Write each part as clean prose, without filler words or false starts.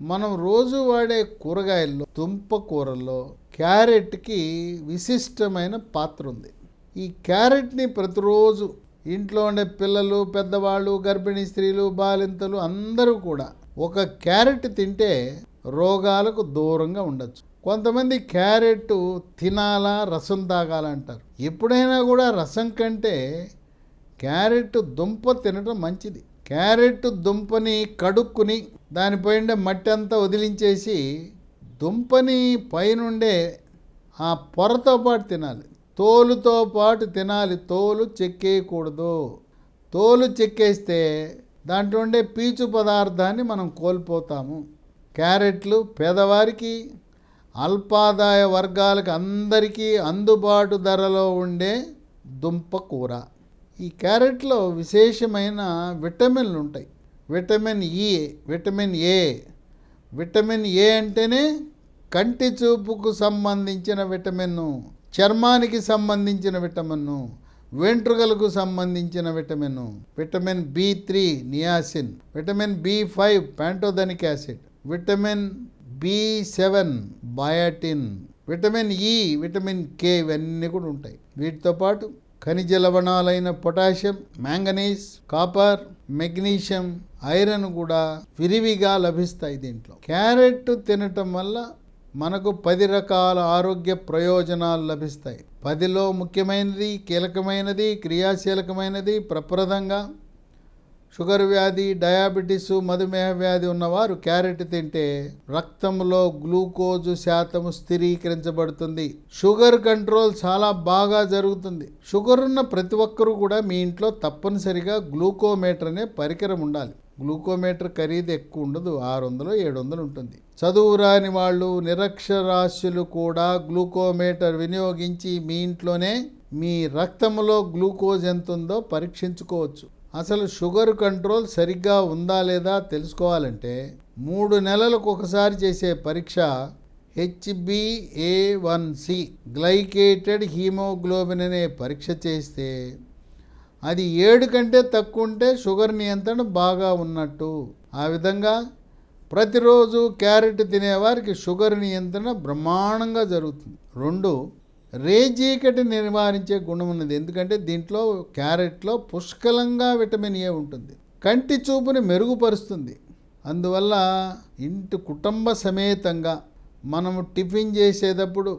మనం రోజు వాడే కూరగాయల్లో దుంప కూరల్లో క్యారెట్కి విశిష్టమైన పాత్ర ఉంది. ఈ క్యారెట్ని ప్రతిరోజు ఇంట్లో ఉండే పిల్లలు, పెద్దవాళ్ళు, గర్భిణీ స్త్రీలు, బాలింతలు అందరూ కూడా ఒక క్యారెట్ తింటే రోగాలకు దూరంగా ఉండొచ్చు. కొంతమంది క్యారెట్ తినాలా, రసం తాగాలంటారు. ఎప్పుడైనా కూడా రసం కంటే క్యారెట్ దుంప తినడం మంచిది. క్యారెట్ దుంపని కడుక్కుని దానిపైన మట్టి అంతా వదిలించేసి దుంపని పైనుండే ఆ పొరతో పాటు తినాలి. తోలుతో పాటు తినాలి. తోలు చెక్కేయకూడదు. తోలు చెక్కేస్తే దాంట్లో ఉండే పీచు పదార్థాన్ని మనం కోల్పోతాము. క్యారెట్లు పేదవారికి, అల్పాదాయ వర్గాలకు అందరికీ అందుబాటు ధరలో ఉండే దుంప కూర. ఈ క్యారెట్లో విశేషమైన విటమిన్లు ఉంటాయి. Vitamin E, vitamin A. Vitamin A అంటేనే కంటి చూపుకు సంబంధించిన విటమిన్, చర్మానికి సంబంధించిన విటమిన్, వెంట్రుకలకు సంబంధించిన vitamin, vitamin బి3 niacin, vitamin బి5 pantothenic acid, vitamin బి7 biotin, vitamin E, vitamin K ఇవన్నీ కూడా ఉంటాయి. వీటితో పాటు ఖనిజ లవణాలైన potassium, manganese, copper, magnesium, iron కూడా విరివిగా లభిస్తాయి దీంట్లో. క్యారెట్ తినటం వల్ల మనకు 10 రకాల ఆరోగ్య ప్రయోజనాలు లభిస్తాయి. 10లో ముఖ్యమైనది, కీలకమైనది, క్రియాశీలకమైనది ప్రప్రదంగా షుగర్ వ్యాధి, డయాబెటీస్, మధుమేహ వ్యాధి ఉన్నవారు క్యారెట్ తింటే రక్తంలో గ్లూకోజు శాతం స్థిరీకరించబడుతుంది. షుగర్ కంట్రోల్ చాలా బాగా జరుగుతుంది. షుగర్ ఉన్న ప్రతి ఒక్కరూ కూడా మీ ఇంట్లో తప్పనిసరిగా గ్లూకోమీటర్ అనే పరికరం ఉండాలి. గ్లూకోమీటర్ ఖరీదు ఎక్కువ ఉండదు, 600-700 ఉంటుంది. చదువు రాని వాళ్ళు, నిరక్షరాస్యులు కూడా గ్లూకోమీటర్ వినియోగించి మీ ఇంట్లోనే మీ రక్తంలో గ్లూకోజ్ ఎంత ఉందో పరీక్షించుకోవచ్చు. అసలు షుగర్ కంట్రోల్ సరిగ్గా ఉందా లేదా తెలుసుకోవాలంటే 3 నెలలకు ఒకసారి చేసే పరీక్ష HbA1c గ్లైకేటెడ్ హీమోగ్లోబిన్ అనే పరీక్ష చేస్తే అది 7 కంటే తక్కువ ఉంటే షుగర్ నియంత్రణ బాగా ఉన్నట్టు. ఆ విధంగా ప్రతిరోజు క్యారెట్ తినేవారికి షుగర్ నియంత్రణ బ్రహ్మాండంగా జరుగుతుంది. 2, రేజీకటి నివారించే గుణం ఉన్నది. ఎందుకంటే దీంట్లో క్యారెట్లో పుష్కలంగా విటమిన్ ఏ ఉంటుంది. కంటి చూపుని మెరుగుపరుస్తుంది. అందువల్ల ఇంటి కుటుంబ సమేతంగా మనము టిఫిన్ చేసేటప్పుడు,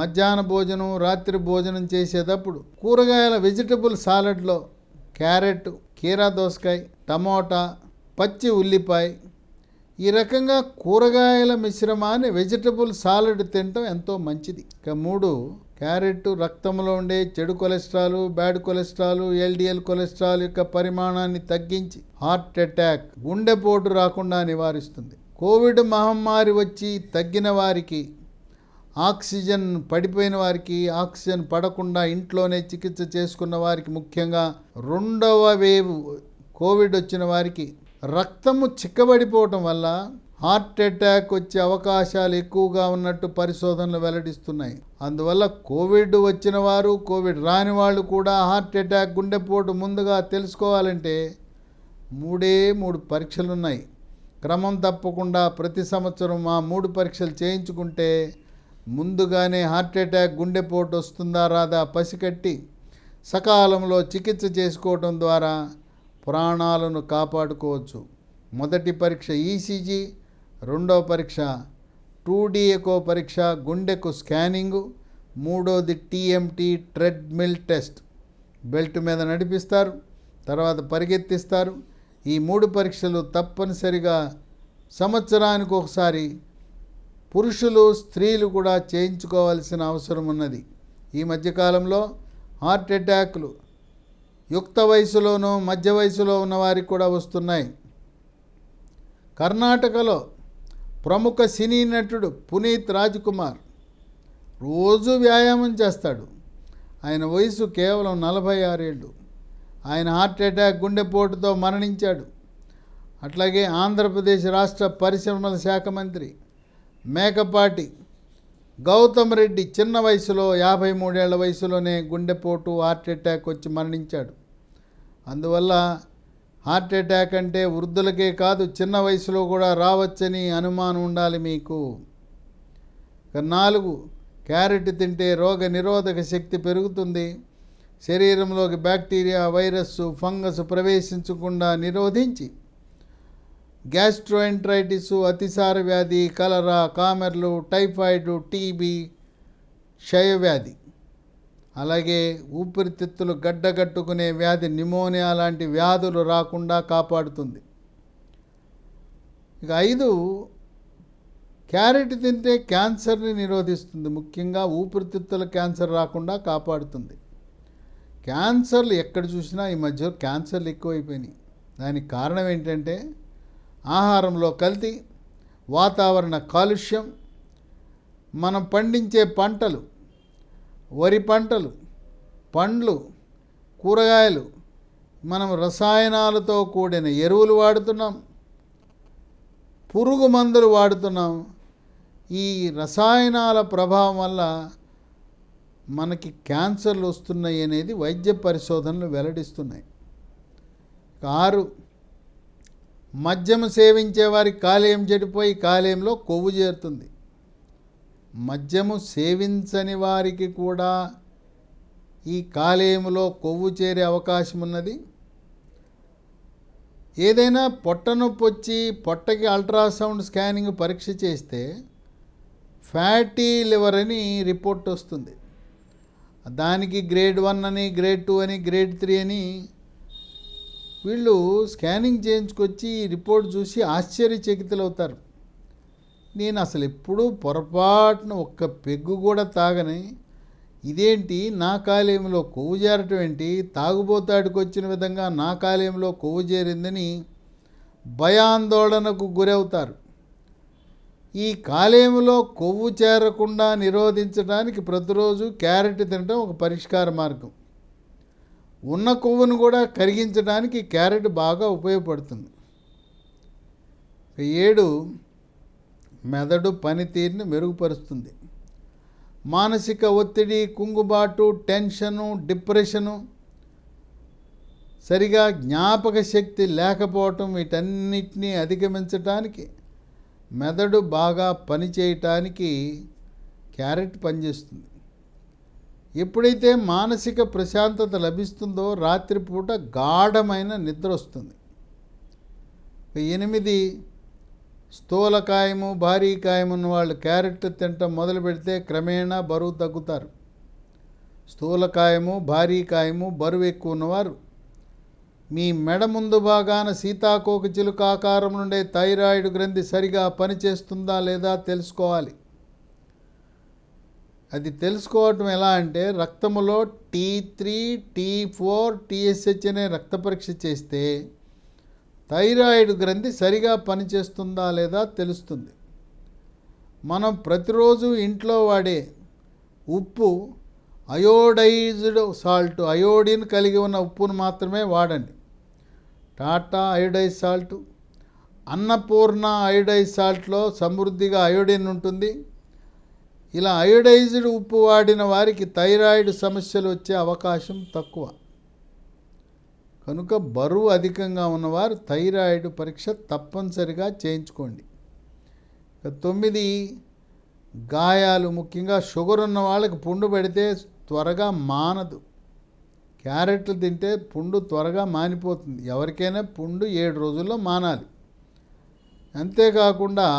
మధ్యాహ్న భోజనం, రాత్రి భోజనం చేసేటప్పుడు కూరగాయల వెజిటబుల్ సాలడ్లో క్యారెట్, కీరా దోసకాయ, టమోటా, పచ్చి ఉల్లిపాయ ఈ రకంగా కూరగాయల మిశ్రమాన్ని వెజిటబుల్ సాలడ్ తినటం ఎంతో మంచిది. ఇక 3, క్యారెట్ రక్తంలో ఉండే చెడు cholesterol, bad cholesterol, LDL cholesterol యొక్క పరిమాణాన్ని తగ్గించి హార్ట్ అటాక్, గుండెపోటు రాకుండా నివారిస్తుంది. కోవిడ్ మహమ్మారి వచ్చి తగ్గిన వారికి, ఆక్సిజన్ పడిపోయిన వారికి, ఆక్సిజన్ పడకుండా ఇంట్లోనే చికిత్స చేసుకున్న వారికి, ముఖ్యంగా 2వ వేవ్ కోవిడ్ వచ్చిన వారికి రక్తము చిక్కబడిపోవటం వల్ల హార్ట్ అటాక్ వచ్చే అవకాశాలు ఎక్కువగా ఉన్నట్టు పరిశోధనలు వెల్లడిస్తున్నాయి. అందువల్ల కోవిడ్ వచ్చిన వారు, కోవిడ్ రాని వాళ్ళు కూడా హార్ట్ అటాక్, గుండెపోటు ముందుగా తెలుసుకోవాలంటే 3 పరీక్షలు ఉన్నాయి. క్రమం తప్పకుండా ప్రతి సంవత్సరం ఆ 3 పరీక్షలు చేయించుకుంటే ముందుగానే హార్ట్ అటాక్, గుండెపోటు వస్తుందా రాదా పసికట్టి సకాలంలో చికిత్స చేసుకోవటం ద్వారా ప్రాణాలను కాపాడుకోవచ్చు. మొదటి పరీక్ష ECG, 2వ పరీక్ష 2D ఎకో పరీక్ష, గుండెకు స్కానింగు, 3వది TMT ట్రెడ్మిల్ టెస్ట్. బెల్ట్ మీద నడిపిస్తారు, తర్వాత పరిగెత్తిస్తారు. ఈ 3 పరీక్షలు తప్పనిసరిగా సంవత్సరానికి ఒకసారి పురుషులు, స్త్రీలు కూడా చేయించుకోవాల్సిన అవసరం ఉన్నది. ఈ మధ్యకాలంలో హార్ట్ అటాక్లు యుక్త వయసులోనూ, మధ్య వయసులో ఉన్నవారికి కూడా వస్తున్నాయి. కర్ణాటకలో ప్రముఖ సినీ నటుడు పునీత్ రాజ్కుమార్ రోజు వ్యాయామం చేస్తాడు. ఆయన వయసు కేవలం 46 ఏళ్ళు. ఆయన హార్ట్ అటాక్, గుండెపోటుతో మరణించాడు. అట్లాగే ఆంధ్రప్రదేశ్ రాష్ట్ర పరిశ్రమల శాఖ మంత్రి మేకపాటి గౌతమ్ రెడ్డి చిన్న వయసులో 53 ఏళ్ల వయసులోనే గుండెపోటు, హార్ట్ అటాక్ వచ్చి మరణించాడు. అందువల్ల హార్ట్ అటాక్ అంటే వృద్ధులకే కాదు చిన్న వయసులో కూడా రావచ్చని అనుమానం ఉండాలి మీకు. 4, క్యారెట్ తింటే రోగ నిరోధక శక్తి పెరుగుతుంది. శరీరంలోకి బ్యాక్టీరియా, వైరస్, ఫంగస్ ప్రవేశించకుండా నిరోధించి గ్యాస్ట్రోఎంట్రైటిస్, అతిసార వ్యాధి, కలరా, కామెర్లు, టైఫాయిడ్, టీబీ, క్షయవ్యాధి, అలాగే ఊపిరితిత్తులు గడ్డగట్టుకునే వ్యాధి, నిమోనియా లాంటి వ్యాధులు రాకుండా కాపాడుతుంది. ఇక 5, క్యారెట్ తింటే క్యాన్సర్ని నిరోధిస్తుంది. ముఖ్యంగా ఊపిరితిత్తుల క్యాన్సర్ రాకుండా కాపాడుతుంది. క్యాన్సర్లు ఎక్కడ చూసినా ఈ మధ్య క్యాన్సర్లు ఎక్కువైపోయినాయి. దానికి కారణం ఏంటంటే ఆహారంలో కల్తీ, వాతావరణ కాలుష్యం, మనం పండించే పంటలు, వరి పంటలు, పండ్లు, కూరగాయలు, మనం రసాయనాలతో కూడిన ఎరువులు వాడుతున్నాం, పురుగు మందులు వాడుతున్నాం. ఈ రసాయనాల ప్రభావం వల్ల మనకి క్యాన్సర్లు వస్తున్నాయి అనేది వైద్య పరిశోధనలు వెల్లడిస్తున్నాయి. 6, మద్యము సేవించే వారికి కాలేయం చెడిపోయి కాలేయంలో కొవ్వు చేరుతుంది. మద్యము సేవించని వారికి కూడా ఈ కాలేయంలో కొవ్వు చేరే అవకాశం ఉన్నది. ఏదైనా పొట్ట నొప్పి వచ్చి పొట్టకి అల్ట్రాసౌండ్ స్కానింగ్ పరీక్ష చేస్తే ఫ్యాటీ లివర్ అని రిపోర్ట్ వస్తుంది. దానికి గ్రేడ్ 1 అని, గ్రేడ్ 2 అని, గ్రేడ్ 3 అని వీళ్ళు స్కానింగ్ చేయించుకొచ్చి రిపోర్ట్ చూసి ఆశ్చర్యచకితులవుతారు. నేను అసలు ఎప్పుడూ పొరపాటున ఒక్క పెగ్గు కూడా తాగని, ఇదేంటి నా కాలేయంలో కొవ్వు చేరటం ఏంటి, తాగుబోతాడికి వచ్చిన విధంగా నా కాలేయంలో కొవ్వు చేరిందని భయాందోళనకు గురవుతారు. ఈ కాలేయంలో కొవ్వు చేరకుండా నిరోధించడానికి ప్రతిరోజు క్యారెట్ తినడం ఒక పరిష్కార మార్గం. ఉన్న కొవ్వును కూడా కరిగించడానికి క్యారెట్ బాగా ఉపయోగపడుతుంది. 7, మెదడు పనితీరుని మెరుగుపరుస్తుంది. మానసిక ఒత్తిడి, కుంగుబాటు, టెన్షను, డిప్రెషను, సరిగా జ్ఞాపక శక్తి లేకపోవటం, వీటన్నిటినీ అధిగమించటానికి మెదడు బాగా పనిచేయటానికి క్యారెట్ పనిచేస్తుంది. ఎప్పుడైతే మానసిక ప్రశాంతత లభిస్తుందో రాత్రిపూట గాఢమైన నిద్ర వస్తుంది. 8, స్థూలకాయము, భారీ కాయము ఉన్న వాళ్ళు క్యారెట్ తినటం మొదలు పెడితే క్రమేణా బరువు తగ్గుతారు. స్థూలకాయము, భారీ కాయము, బరువు ఎక్కువ ఉన్నవారు మీ మెడ ముందు భాగాన సీతాకోక చిలుక ఆకారం నుండే థైరాయిడ్ గ్రంథి సరిగా పనిచేస్తుందా లేదా తెలుసుకోవాలి. అది తెలుసుకోవటం ఎలా అంటే రక్తములో T3, T4, TSH అనే రక్త పరీక్ష చేస్తే థైరాయిడ్ గ్రంథి సరిగా పనిచేస్తుందా లేదా తెలుస్తుంది. మనం ప్రతిరోజు ఇంట్లో వాడే ఉప్పు అయోడైజ్డ్ సాల్ట్, అయోడిన్ కలిగి ఉన్న ఉప్పును మాత్రమే వాడండి. Tata iodise salt, Annapurna iodise సాల్ట్లో సమృద్ధిగా అయోడిన్ ఉంటుంది. ఇలా అయోడైజ్డ్ ఉప్పు వాడిన వారికి థైరాయిడ్ సమస్యలు వచ్చే అవకాశం తక్కువ. కనుక బరువు అధికంగా ఉన్నవారు థైరాయిడ్ పరీక్ష తప్పనిసరిగా చేయించుకోండి. 9, గాయాలు, ముఖ్యంగా షుగర్ ఉన్న వాళ్ళకి పుండు పెడితే త్వరగా మానదు. క్యారెట్లు తింటే పుండు త్వరగా మానిపోతుంది. ఎవరికైనా పుండు 7 రోజుల్లో మానాలి. అంతేకాకుండా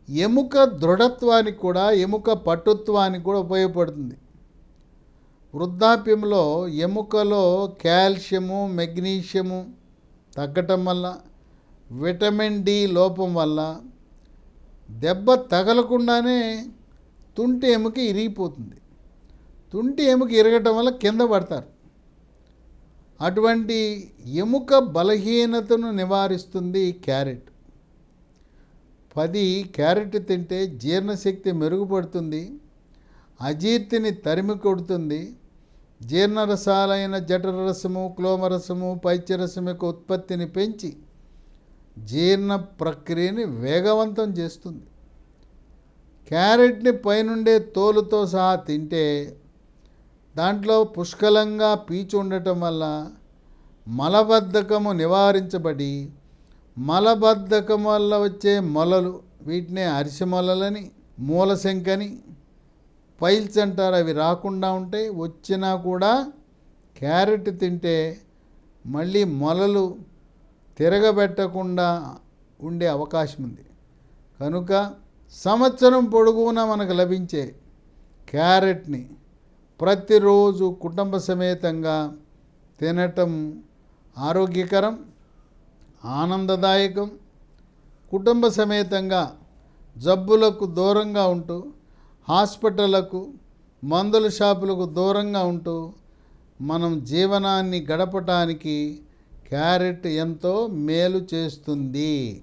ఎముక దృఢత్వానికి కూడా, ఎముక పటుత్వానికి కూడా ఉపయోగపడుతుంది. వృద్ధాప్యంలో ఎముకలో కాల్షియము, మెగ్నీషియము తగ్గటం వల్ల, విటమిన్ డి లోపం వల్ల దెబ్బ తగలకుండానే తుంటి ఎముక ఇరిగిపోతుంది. తుంటి ఎముక ఇరగటం వల్ల కింద పడతారు. అటువంటి ఎముక బలహీనతను నివారిస్తుంది క్యారెట్. 10, క్యారెట్ తింటే జీర్ణశక్తి మెరుగుపడుతుంది, అజీర్తిని తరిమి కొడుతుంది. జీర్ణరసాలైన జఠరరసము, క్లోమరసము, పైత్యరసం యొక్క ఉత్పత్తిని పెంచి జీర్ణ ప్రక్రియని వేగవంతం చేస్తుంది. క్యారెట్ని పైనుండే తోలుతో సహా తింటే దాంట్లో పుష్కలంగా పీచు ఉండటం వల్ల మలబద్ధకము నివారించబడి మలబద్ధకం వల్ల వచ్చే మొలలు, వీటినే అరిసె మొలలని, మూలశంకని, పైల్స్ అంటారు, అవి రాకుండా ఉంటాయి. వచ్చినా కూడా క్యారెట్ తింటే మళ్ళీ మొలలు తిరగబెట్టకుండా ఉండే అవకాశం ఉంది. కనుక సంవత్సరం పొడుగునా మనకు లభించే క్యారెట్ని ప్రతిరోజు కుటుంబ సమేతంగా తినటం ఆరోగ్యకరం, ఆనందదాయకం. కుటుంబ సమేతంగా జబ్బులకు దూరంగా ఉంటూ, హాస్పిటళ్లకు, మందుల షాపులకు దూరంగా ఉంటూ మనం జీవనాన్ని గడపటానికి క్యారెట్ ఎంతో మేలు చేస్తుంది.